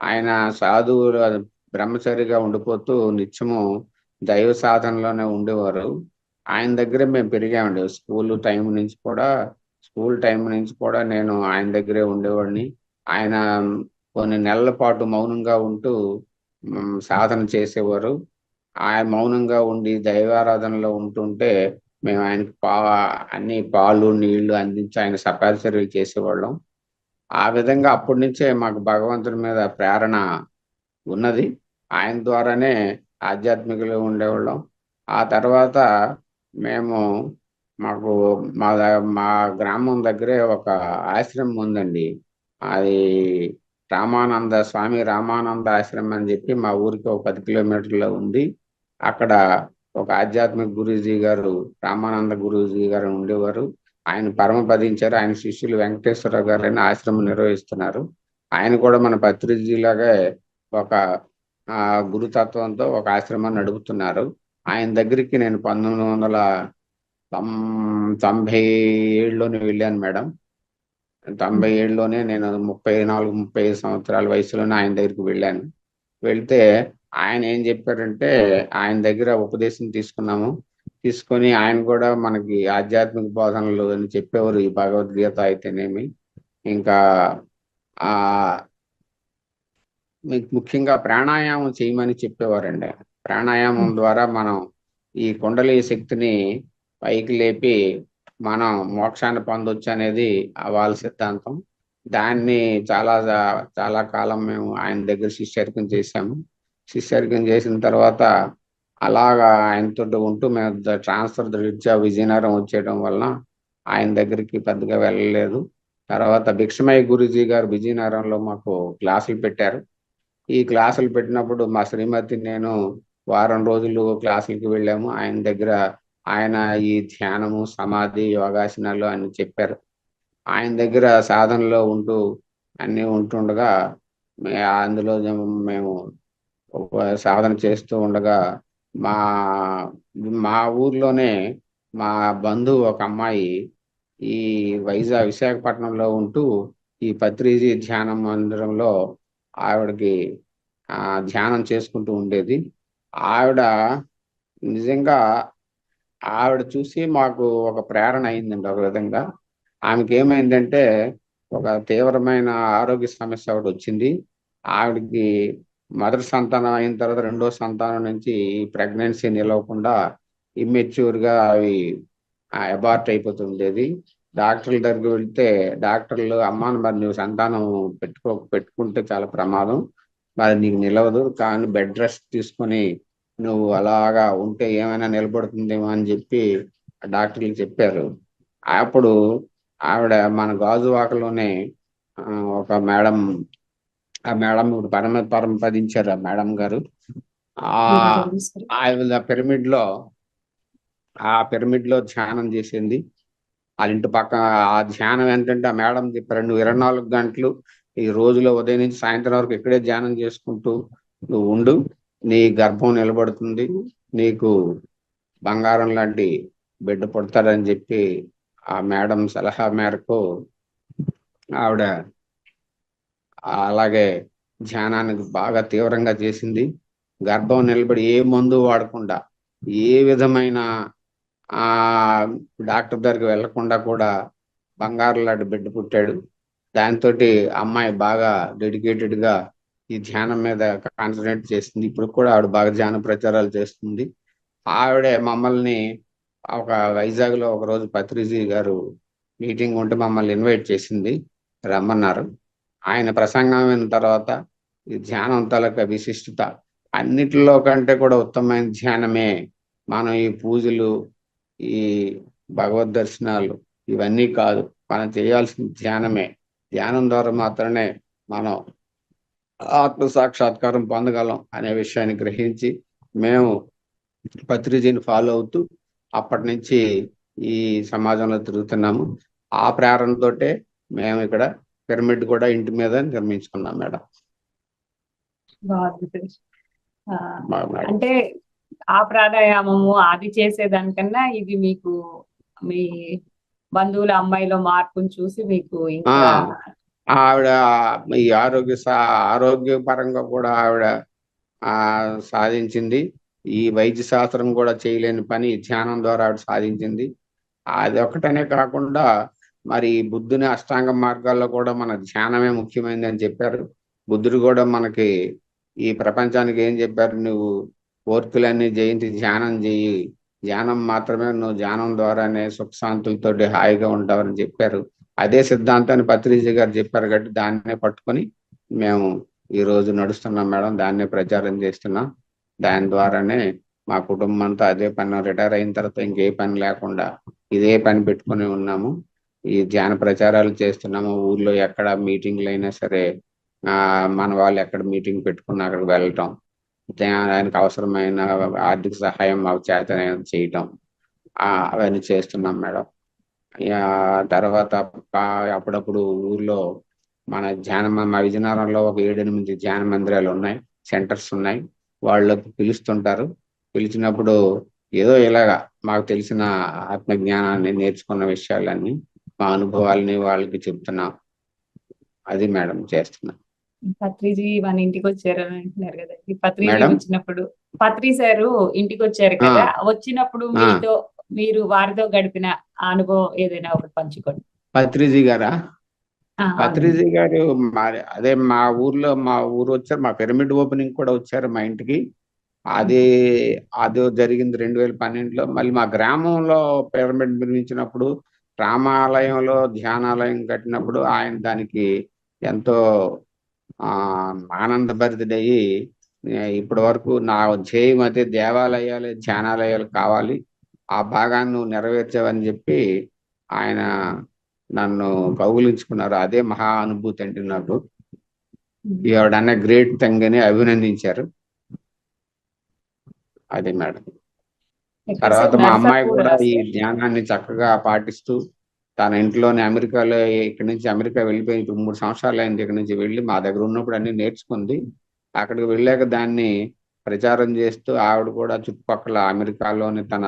ఆయన సాధువు బ్రహ్మచారిగా ఉండిపోతూ నిత్యము దైవ సాధనలోనే ఉండేవారు. ఆయన దగ్గరే మేము పెరిగామండి. స్కూల్ టైం నుంచి కూడా నేను ఆయన దగ్గరే ఉండేవాడిని. ఆయన కొన్ని నెలల పాటు మౌనంగా ఉంటూ సాధన చేసేవారు. ఆయన మౌనంగా ఉండి దైవారాధనలో ఉంటుంటే మేము ఆయనకి అన్ని పాలు నీళ్లు అందించి ఆయన సపాచర్యలు చేసేవాళ్ళం. ఆ విధంగా అప్పటి నుంచే మాకు భగవంతుడి మీద ప్రేరణ ఉన్నది. ఆయన ద్వారానే ఆధ్యాత్మికలో ఉండేవాళ్ళం. ఆ తర్వాత మేము మా గ్రామం దగ్గరే ఒక ఆశ్రమం ఉందండి. అది స్వామి రామానంద ఆశ్రమం అని చెప్పి మా ఊరికి ఒక 10 కిలోమీటర్లో ఉంది. అక్కడ ఒక ఆధ్యాత్మిక గురూజీ గారు, రామానంద గురూజీ గారు ఉండేవారు. ఆయన పరమపదించారు. ఆయన శిష్యులు వెంకటేశ్వరరావు గారు అని ఆశ్రమం నిర్వహిస్తున్నారు. ఆయన కూడా మన పత్రిజీలాగే ఒక గురుతత్వంతో ఒక ఆశ్రమాన్ని నడుపుతున్నారు. ఆయన దగ్గరికి నేను 1997లోనే వెళ్ళాను మేడం. 97లోనే నేను 34-35 సంవత్సరాల వయసులోనే ఆయన దగ్గరికి వెళ్ళాను. వెళ్తే ఆయన ఏం చెప్పారంటే, ఆయన దగ్గర ఉపదేశం తీసుకొని ఆయన కూడా మనకి ఆధ్యాత్మిక బోధనలు అని చెప్పేవారు. ఈ భగవద్గీత అయితేనేమి, ఇంకా ఆ మీకు ముఖ్యంగా ప్రాణాయామం చేయమని చెప్పేవారండి. ప్రాణాయామం ద్వారా మనం ఈ కుండలి శక్తిని పైకి లేపి మనం మోక్షాన్ని పొందొచ్చు అనేది వాళ్ళ సిద్ధాంతం. దాన్ని చాలా కాలం మేము ఆయన దగ్గర శిష్యరికం చేశాము. శిష్యరికం చేసిన తర్వాత అలాగా ఆయనతో ఉంటూ మేము ట్రాన్స్ఫర్ రీత్యా విజయనగరం వచ్చేయడం వలన ఆయన దగ్గరికి పెద్దగా వెళ్ళలేదు. తర్వాత భిక్షమయ్య గురూజీ గారు విజయనగరంలో మాకు క్లాసులు పెట్టారు. ఈ క్లాసులు పెట్టినప్పుడు మా శ్రీమతి నేను వారం రోజులు క్లాసులకి వెళ్ళాము. ఆయన దగ్గర ఆయన ఈ ధ్యానము, సమాధి, యోగాసనాలు అని చెప్పారు. ఆయన దగ్గర సాధనలో అన్నీ ఉంటుండగా అందులో మేము సాధన చేస్తూ ఉండగా మా ఊర్లోనే మా బంధువు ఒక అమ్మాయి ఈ విశాఖపట్నంలో ఉంటూ ఈ పత్రిజీ ధ్యాన మందిరంలో ఆవిడకి ధ్యానం చేసుకుంటూ ఉండేది. నిజంగా ఆవిడ చూసి మాకు ఒక ప్రేరణ అయిందండి. ఒక విధంగా ఆమెకి ఏమైందంటే ఒక తీవ్రమైన ఆరోగ్య సమస్య ఒకటి వచ్చింది. ఆవిడకి మొదటి సంతానం అయిన తర్వాత రెండో సంతానం నుంచి ప్రెగ్నెన్సీ నిలవకుండా ఇమ్మెచ్యూర్గా అవి అబార్ట్ అయిపోతుండేది. డాక్టర్ల దగ్గరికి వెళ్తే డాక్టర్లు అమ్మాను మరి నువ్వు సంతానం పెట్టుకుంటే చాలా ప్రమాదం, మరి నీకు నిలవదు, కానీ బెడ్ రెస్ట్ తీసుకొని నువ్వు అలాగా ఉంటే ఏమైనా నిలబడుతుందేమో అని చెప్పి డాక్టర్లు చెప్పారు. అప్పుడు ఆవిడ మన గాజువాకలోనే ఒక మేడం, ఆ మేడం ఇప్పుడు పరమపదించారు ఆ మేడం గారు. ఆ పిరమిడ్ లో ధ్యానం చేసింది. వాళ్ళ ఇంటి పక్క ఆ ధ్యానం ఏంటంటే ఆ మేడం చెప్పారు, నువ్వు 24 గంటలు ఈ రోజులో ఉదయం నుంచి సాయంత్రం వరకు ఇక్కడే ధ్యానం చేసుకుంటూ నువ్వు ఉండు, నీ గర్భం నిలబడుతుంది, నీకు బంగారం లాంటి బిడ్డ పుడతాడని చెప్పి ఆ మేడం సలహా మేరకు ఆవిడ అలాగే ధ్యానానికి బాగా తీవ్రంగా చేసింది. గర్భం నిలబడి ఏ మందు వాడకుండా, ఏ విధమైన డాక్టర్ దగ్గరికి వెళ్లకుండా కూడా బంగారు లాంటి బిడ్డ పుట్టాడు. దాంతో అమ్మాయి బాగా డెడికేటెడ్ గా ఈ ధ్యానం మీద కాన్సన్ట్రేట్ చేస్తుంది. ఇప్పుడు కూడా ఆవిడ బాగా ధ్యాన ప్రచారాలు చేస్తుంది. ఆవిడే మమ్మల్ని ఒక వైజాగ్ లో ఒక రోజు పత్రిజీ గారు మీటింగ్ ఉంటే మమ్మల్ని ఇన్వైట్ చేసింది, రమ్మన్నారు. ఆయన ప్రసంగం విన్న తర్వాత ఈ ధ్యానం తాలూకా విశిష్టత అన్నిటిలో కంటే కూడా ఉత్తమమైన ధ్యానమే మనం ఈ పూజలు, ఈ భగవద్ దర్శనాలు ఇవన్నీ కాదు, మనం చేయాల్సిన ధ్యానమే. ధ్యానం ద్వారా మాత్రమే మనం ఆత్మ సాక్షాత్కారం పొందగలం అనే విషయాన్ని గ్రహించి మేము పత్రిజీని ఫాలో అవుతూ అప్పటి నుంచి ఈ సమాజంలో తిరుగుతున్నాము. ఆ ప్రేరణతోటే మేము ఇక్కడ పిరమిడ్ కూడా ఇంటి మీద నిర్మించుకున్నాం మేడం. అంటే ఆ ప్రాణాయామము అది చేసేదానికన్నా ఇది మీకు మీ బంధువుల అమ్మాయిలో మార్పును చూసి మీకు ఇంకా ఆవిడ ఈ ఆరోగ్యపరంగా కూడా ఆవిడ సాధించింది. ఈ వైద్య శాస్త్రం కూడా చేయలేని పని ధ్యానం ద్వారా ఆవిడ సాధించింది. అది ఒక్కటనే కాకుండా మరి బుద్ధుని అష్టాంగ మార్గాల్లో కూడా మన ధ్యానమే ముఖ్యమైనది అని చెప్పారు. బుద్ధుడు కూడా మనకి ఈ ప్రపంచానికి ఏం చెప్పారు, నువ్వు కోర్కులన్నీ జయించి ధ్యానం చెయ్యి, ధ్యానం మాత్రమే, నువ్వు ధ్యానం ద్వారానే సుఖశాంతులతో హాయిగా ఉంటావని చెప్పారు. అదే సిద్ధాంతాన్ని పత్రిజీ గారు చెప్పారు కాబట్టి దాన్నే పట్టుకొని మేము ఈ రోజు నడుస్తున్నాం మేడం. దాన్నే ప్రచారం చేస్తున్నాం. దాని ద్వారానే మా కుటుంబం అంతా అదే పని, రిటైర్ అయిన తర్వాత ఇంకే పని లేకుండా ఇదే పని పెట్టుకుని ఉన్నాము. ఈ ధ్యాన ప్రచారాలు చేస్తున్నాము. ఊర్లో ఎక్కడ మీటింగ్లు అయినా సరే మన వాళ్ళు ఎక్కడ మీటింగ్ పెట్టుకున్నా అక్కడికి వెళ్ళటం, ఆయనకు అవసరమైన ఆర్థిక సహాయం మాకు చేతనైనంత చేయటం, అవన్నీ చేస్తున్నాం మేడం. తర్వాత అప్పుడప్పుడు ఊర్లో మన మా విజయనగరంలో ఒక 7-8 ధ్యాన మందిరాలు ఉన్నాయి, సెంటర్స్ ఉన్నాయి. వాళ్ళకి పిలుస్తుంటారు. పిలిచినప్పుడు ఏదో ఇలాగా మాకు తెలిసిన ఆత్మజ్ఞానాన్ని, నేర్చుకున్న విషయాలన్నీ, మా అనుభవాల్ని వాళ్ళకి చెప్తున్నాం. అది మేడం చేస్తున్నా. పత్రిజీ మన ఇంటికి వచ్చారని అంటున్నారు కదండి. పత్రిజీ మేడం వచ్చినప్పుడు పత్రి సారు ఇంటికి వచ్చారు ఆ, కదా, వచ్చినప్పుడు ఆ, మీరు వారితో గడిపిన అనుభవం ఏదైనా ఒకటి పంచుకోండి. పత్రిజీ గారా? అవునండి. పత్రిజీ గారు అదే మా ఊరు వచ్చారు. మా పిరమిడ్ ఓపెనింగ్ కూడా వచ్చారు మా ఇంటికి. అది అది జరిగింది 2012లో. మళ్ళీ మా గ్రామంలో పిరమిడ్ నిర్మించినప్పుడు, రామాలయంలో ధ్యానాలయం కట్టినప్పుడు ఆయన దానికి ఎంతో ఆనందభరితుడయ్యి, ఇప్పటి వరకు నా ధ్యేయం అయితే దేవాలయాలు, ధ్యానాలయాలు కావాలి, ఆ భాగాన్ని నువ్వు నెరవేర్చావని చెప్పి ఆయన నన్ను కౌగులించుకున్నారు. అదే మహా అనుభూతి అంటే నాకు. ఎవడన్నా గ్రేట్ థింగ్ అని అభినందించారు. అదే మేడం. ఎక్కడ తర్వాత సార్? మా అమ్మాయి కూడా నర్సాపూరా ఈ సార్? ధ్యానాన్ని చక్కగా పాటిస్తూ, తన ఇంట్లోనే అమెరికాలో, ఇక్కడి నుంచి అమెరికా వెళ్ళిపోయి ఇప్పుడు 3 సంవత్సరాలు అయింది. ఇక్కడి నుంచి వెళ్ళి మా దగ్గర ఉన్నప్పుడు అన్ని నేర్చుకుంది. అక్కడికి వెళ్ళాక దాన్ని ప్రచారం చేస్తూ ఆవిడ కూడా చుట్టుపక్కల అమెరికాలోని తన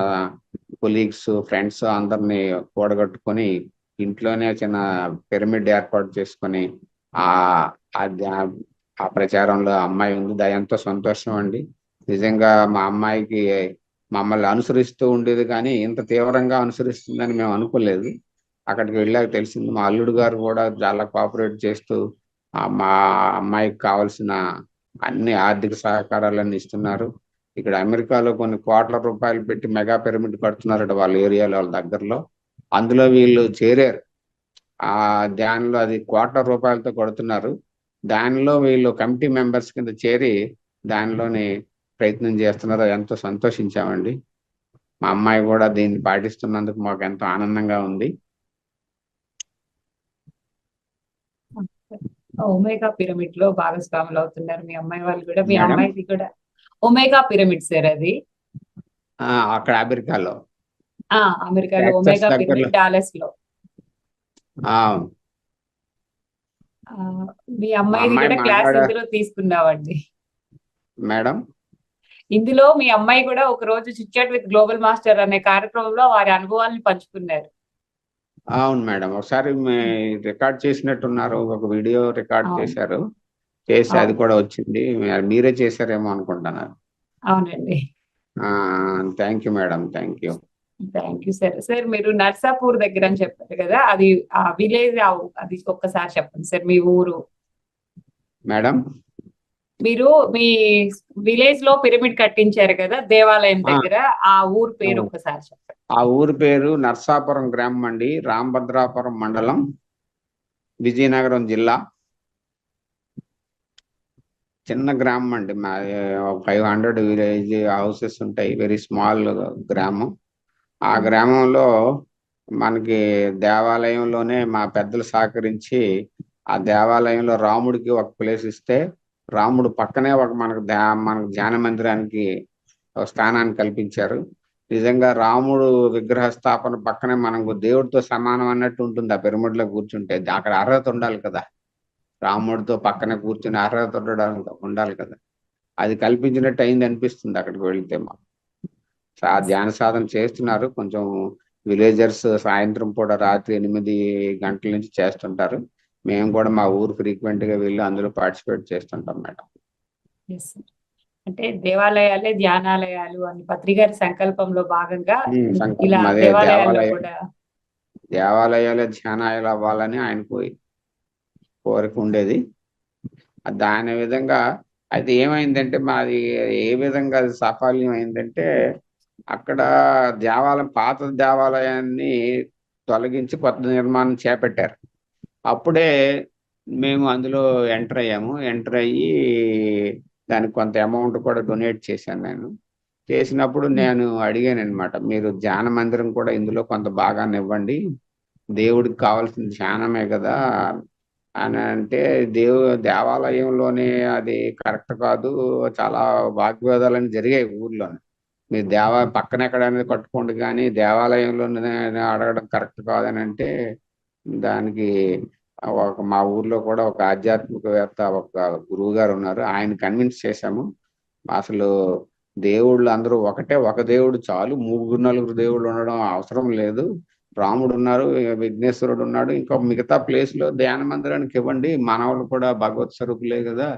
కొలీగ్స్, ఫ్రెండ్స్ అందరినీ కూడగట్టుకొని ఇంట్లోనే చిన్న పిరమిడ్ ఏర్పాటు చేసుకొని ఆ ఆ ప్రచారంలో అమ్మాయి ఉంది. ఎంతో సంతోషం అండి. నిజంగా మా అమ్మాయికి మమ్మల్ని అనుసరిస్తూ ఉండేది, కానీ ఇంత తీవ్రంగా అనుసరిస్తుందని మేము అనుకోలేదు. అక్కడికి వెళ్ళాక తెలిసింది. మా అల్లుడు గారు కూడా చాలా కోఆపరేట్ చేస్తూ మా అమ్మాయికి కావాల్సిన అన్ని ఆర్థిక సహకారాలన్నీ ఇస్తున్నారు. ఇక్కడ అమెరికాలో కొన్ని కోట్ల రూపాయలు పెట్టి మెగా పిరమిడ్ కడుతున్నారట వాళ్ళ ఏరియాలో, వాళ్ళ దగ్గరలో. అందులో వీళ్ళు చేరారు. దానిలో అది కోట్ల రూపాయలతో కడుతున్నారు. దానిలో వీళ్ళు కమిటీ మెంబర్స్ కింద చేరి దానిలోని ప్రయత్నం చేస్తున్నారు. ఎంతో సంతోషించామండి. మా అమ్మాయి కూడా దీన్ని పాటిస్తున్నందుకు మాకు ఎంతో ఆనందంగా ఉంది. ఒమేగా పిరమిడ్ లో భాగస్వాములు అవుతున్నారు మీ అమ్మాయి వాళ్ళు కూడా. మీ మేడం అమ్మాయిది కూడా ఒమేగా పిరమిడ్ సార్ అది. అక్కడ అమెరికాలో, అమెరికాలో టెక్సస్ ఒమేగా దగ్గరలో. పిరమిడ్ డాలస్ లో. ఆ, ఆ, మీ మా అమ్మాయిది అమ్మాయి కూడా క్లాస్ మాట్లాడ ఇందులో తీసుకున్నామండి. మేడం ఇందులో మీ అమ్మాయి కూడా ఒక రోజు chit chat with global master అనే కార్యక్రమంలో వారి అనుభవాలను పంచుకున్నారు. అవును మేడం, ఒకసారి రికార్డ్ చేసినట్టున్నారు, ఒక వీడియో రికార్డ్ అవును. చేశారు. చేసి అది అవును. కూడా వచ్చింది. మీరే చేశారేమో అనుకుంటున్నారు. అవునండి. Thank you madam, thank you. Thank you sir. Sir మీరు నర్సాపూర్ దగ్గర అని చెప్పారు కదా, అది ఆ విలేజ్, అది ఒక్కసారి చెప్పండి సార్ మీ ఊరు. మేడం మీరు మీ విలేజ్ లో పిరమిడ్ కట్టించారు కదా దేవాలయం దగ్గర, ఆ ఊరు పేరు ఒక్కసారి చెప్పండి. ఆ ఊరి పేరు నర్సాపురం గ్రామం అండి, రాంభద్రాపురం మండలం, విజయనగరం జిల్లా. చిన్న గ్రామం అండి. మా 500 విలేజ్ హౌసెస్ ఉంటాయి. వెరీ స్మాల్ గ్రామం. ఆ గ్రామంలో మనకి దేవాలయంలోనే మా పెద్దలు సహకరించి ఆ దేవాలయంలో రాముడికి ఒక ప్లేస్ ఇస్తే, రాముడు పక్కనే ఒక మనకు ధ్యాన మందిరానికి ఒక స్థానాన్ని కల్పించారు. నిజంగా రాముడు విగ్రహ స్థాపన పక్కనే మనకు దేవుడితో సమానం అన్నట్టు ఉంటుంది. ఆ పిరమిడ్ లో కూర్చుంటే అక్కడ అర్హత ఉండాలి కదా, రాముడితో పక్కన కూర్చుని అర్హత ఉండాలి కదా. అది కల్పించినట్టు అయింది అనిపిస్తుంది అక్కడికి వెళితే. మాకు ధ్యాన సాధన చేస్తున్నారు కొంచెం విలేజర్స్. సాయంత్రం పూట రాత్రి 8 గంటల నుంచి చేస్తుంటారు. మేము కూడా మా ఊరు ఫ్రీక్వెంట్ గా వెళ్ళి అందులో పార్టిసిపేట్ చేస్తుంటాం మేడం. అంటే దేవాలయాలే ధ్యానాలయాలు అని పత్రిగారి సంకల్పంలో భాగంగా ఇలా సంకల్పం అదే, దేవాలయాల్లో కూడా దేవాలయాలే ధ్యానాలు అవ్వాలని ఆయనకు కోరిక ఉండేది. దాని విధంగా అయితే ఏమైందంటే మాది ఏ విధంగా అది సాఫల్యం అయిందంటే, అక్కడ పాత దేవాలయాన్ని తొలగించి కొత్త నిర్మాణం చేపట్టారు. అప్పుడే మేము అందులో ఎంటర్ అయ్యాము. ఎంటర్ అయ్యి దానికి కొంత అమౌంట్ కూడా డొనేట్ చేశాను నేను. చేసినప్పుడు నేను అడిగాను అనమాట, మీరు ధ్యాన మందిరం కూడా ఇందులో కొంత భాగాన్ని ఇవ్వండి, దేవుడికి కావాల్సిన ధ్యానమే కదా, అని అంటే దేవాలయంలోనే అది కరెక్ట్ కాదు, చాలా వాగ్వివాదాలని జరిగాయి ఊర్లోనే. మీరు పక్కన ఎక్కడైనా కట్టుకోండి కానీ దేవాలయంలోనే అడగడం కరెక్ట్ కాదని అంటే దానికి మా ఊర్లో కూడా ఒక ఆధ్యాత్మికవేత్త, ఒక గురువు గారు ఉన్నారు, ఆయన కన్విన్స్ చేశాము. అసలు దేవుళ్ళు అందరూ ఒకటే, ఒక దేవుడు చాలు, ముగ్గురు నలుగురు దేవుళ్ళు ఉండడం అవసరం లేదు. రాముడు ఉన్నారు, విఘ్నేశ్వరుడు ఉన్నాడు, ఇంకా మిగతా ప్లేస్ లో ధ్యాన మందిరానికి ఇవ్వండి, మనవాళ్ళు కూడా భగవత్ స్వరూపులే కదా,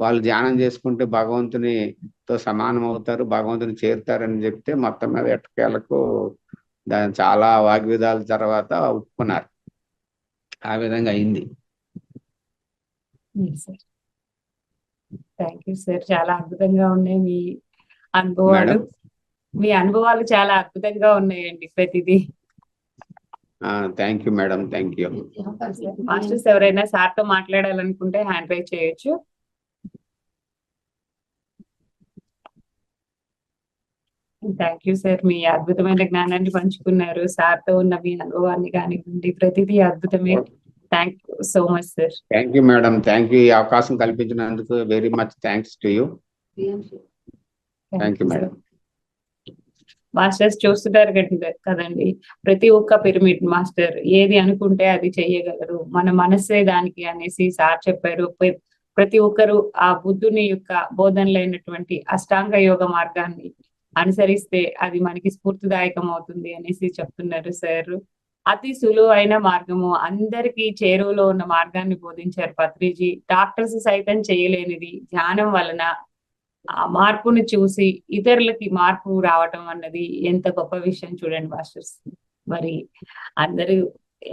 వాళ్ళు ధ్యానం చేసుకుంటే భగవంతునితో సమానం అవుతారు, భగవంతుని చేరుతారని చెప్తే మొత్తం మీద ఎట్టకేలకు దాని చాలా వాగ్విదాల తర్వాత ఒప్పుకున్నారు. ఆ విధంగా అయింది. సార్ థ్యాంక్ యూ సార్, చాలా అద్భుతంగా ఉన్నాయి మీ అనుభవాలు. మేడం మీ అనుభవాలు చాలా అద్భుతంగా ఉన్నాయండి ప్రతిదీ. Thank you madam, thank you. Masters ఎవరైనా సార్ తో మాట్లాడాలనుకుంటే హ్యాండ్ రైజ్ చేయొచ్చు. థ్యాంక్ యూ సార్, మీ అద్భుతమైన జ్ఞానాన్ని పంచుకున్నారు. సార్ తో ఉన్న మీ అనుభవాన్ని కానివ్వండి, ప్రతిదీ అద్భుతమే. Thank you so much sir. Thank you madam, thank you. ఈ అవకాశం కల్పించినందుకు very much thanks to you. Thank you madam. Masters చూస్తున్నారు కదండి, ప్రతి ఒక్క పిరమిడ్ మాస్టర్ ఏది అనుకుంటే అది చెయ్యగలరు, మన మనస్సే దానికి అనేసి సార్ చెప్పారు. ప్రతి ఒక్కరు ఆ బుద్ధుని యొక్క బోధనలైనటువంటి అష్టాంగ యోగ మార్గాన్ని అనుసరిస్తే అది మనకి స్ఫూర్తిదాయకం అవుతుంది అనేసి చెప్తున్నారు సార్. అతి సులువైన మార్గము, అందరికీ చేరువలో ఉన్న మార్గాన్ని బోధించారు పత్రిజీ. డాక్టర్స్ సైతం చేయలేనిది ధ్యానం వలన ఆ మార్పుని చూసి ఇతరులకి మార్పు రావటం అన్నది ఎంత గొప్ప విషయం చూడండి మాస్టర్స్. మరి అందరూ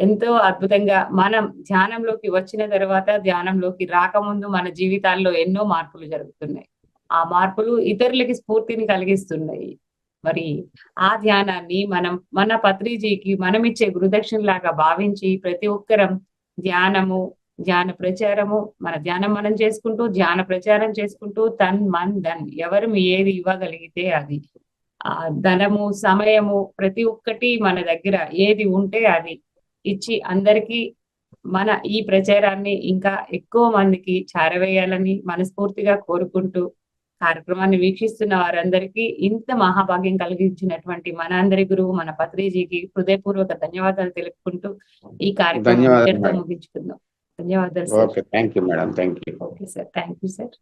ఎంతో అద్భుతంగా, మనం ధ్యానంలోకి వచ్చిన తర్వాత ధ్యానంలోకి రాకముందు మన జీవితాల్లో ఎన్నో మార్పులు జరుగుతున్నాయి. ఆ మార్పులు ఇతరులకి స్ఫూర్తిని కలిగిస్తున్నాయి. మరి ఆ ధ్యానాన్ని మన పత్రిజీకి మనం ఇచ్చే గురుదక్షిణ లాగా భావించి ప్రతి ఒక్కరం ధ్యానము, ధ్యాన ప్రచారము, మన ధ్యానం మనం చేసుకుంటూ ధ్యాన ప్రచారం చేసుకుంటూ తన్ మన్ ధన్, ఎవరు ఏది ఇవ్వగలిగితే అది, ఆ ధనము, సమయము, ప్రతి ఒక్కటి మన దగ్గర ఏది ఉంటే అది ఇచ్చి అందరికీ మన ఈ ప్రచారాన్ని ఇంకా ఎక్కువ మందికి చేరవేయాలని మనస్ఫూర్తిగా కోరుకుంటూ, కార్యక్రమాన్ని వీక్షిస్తున్న వారందరికీ ఇంత మహాభాగ్యం కలిగించినటువంటి మన అందరి గురువు మన పత్రిజీకి హృదయపూర్వక ధన్యవాదాలు తెలుపుకుంటూ ఈ కార్యక్రమం ముగించుకుందాం. ధన్యవాదాలు sir. Okay, thank you madam, thank you. Okay sir, thank you sir.